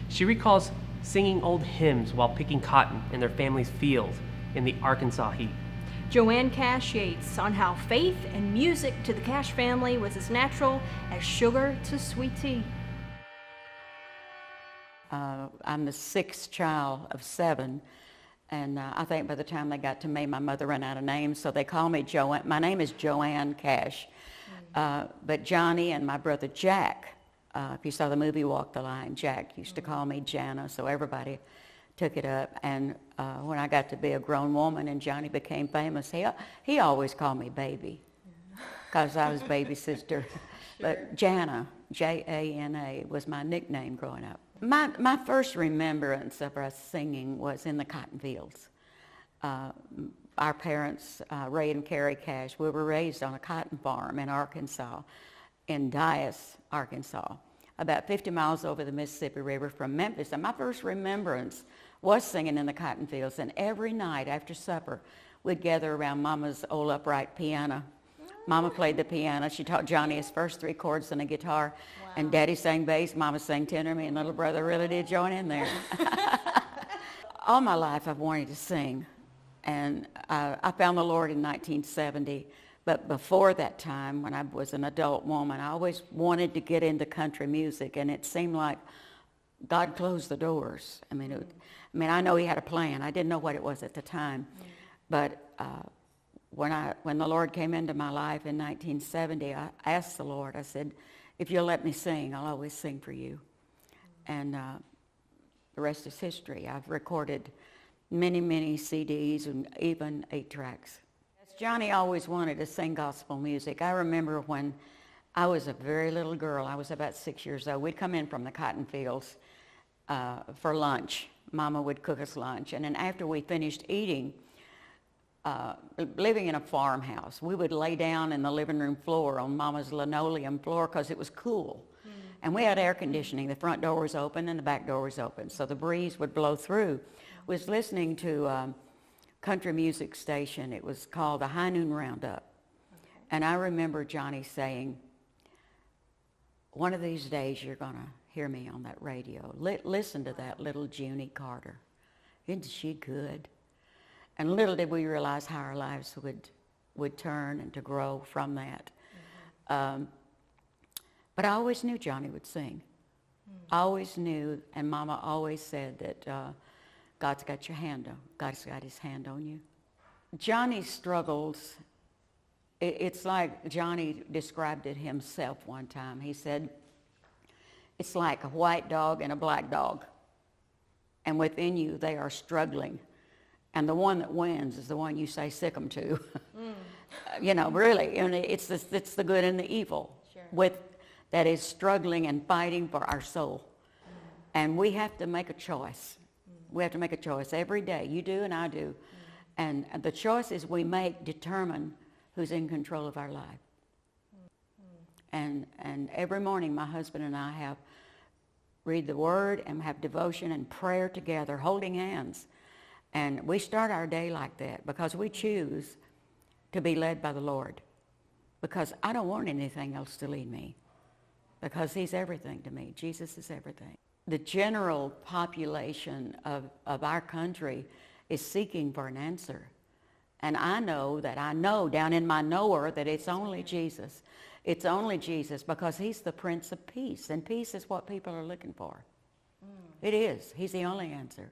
She recalls singing old hymns while picking cotton in their family's field in the Arkansas heat. Joanne Cash Yates on how faith and music to the Cash family was as natural as sugar to sweet tea. I'm the sixth child of 7, and I think by the time they got to me, my mother ran out of names, so they call me Joanne. My name is Joanne Cash, but Johnny and my brother Jack, if you saw the movie Walk the Line, Jack used to call me Jana, so everybody took it up. And when I got to be a grown woman and Johnny became famous, he always called me baby, because I was baby sister. Sure. But Jana, Jana, was my nickname growing up. My first remembrance of us singing was in the cotton fields. Our parents, Ray and Carrie Cash, we were raised on a cotton farm in Arkansas, in Yates, Arkansas, about 50 miles over the Mississippi River from Memphis. And my first remembrance was singing in the cotton fields. And every night after supper, we'd gather around Mama's old upright piano. Mama played the piano. She taught Johnny his first 3 chords on a guitar. Wow. And Daddy sang bass, Mama sang tenor, me and little brother really did join in there. All my life I've wanted to sing. And I found the Lord in 1970. But before that time, when I was an adult woman, I always wanted to get into country music. And it seemed like God closed the doors. I mean, I know he had a plan. I didn't know what it was at the time. But when the Lord came into my life in 1970, I asked the Lord, I said, if you'll let me sing, I'll always sing for you. And the rest is history. I've recorded many, many CDs and even 8 tracks. Johnny always wanted to sing gospel music. I remember when I was a very little girl, I was about 6 years old, we'd come in from the cotton fields for lunch. Mama would cook us lunch. And then after we finished eating, living in a farmhouse, we would lay down in the living room floor on Mama's linoleum floor because it was cool. And we had air conditioning. The front door was open and the back door was open, so the breeze would blow through. We was listening to country music station. It was called the High Noon Roundup. Okay. And I remember Johnny saying, one of these days you're going to hear me on that radio. Listen to that little Junie Carter. Isn't she good? And little did we realize how our lives would turn and to grow from that. But I always knew Johnny would sing. I always knew, and Mama always said that God's got your hand on. God's got his hand on you. Johnny's struggles, it's like Johnny described it himself one time. He said, it's like a white dog and a black dog. And within you, they are struggling. And the one that wins is the one you say sick 'em to. You know, really. And it's the good and the evil. Sure. That is struggling and fighting for our soul. And we have to make a choice. We have to make a choice every day. You do and I do. And the choices we make determine who's in control of our life. And every morning my husband and I read the Word and have devotion and prayer together, holding hands. And we start our day like that because we choose to be led by the Lord. Because I don't want anything else to lead me. Because he's everything to me. Jesus is everything. The general population of our country is seeking for an answer. And I know down in my knower that it's only Jesus. It's only Jesus because he's the Prince of Peace. And peace is what people are looking for. It is. He's the only answer.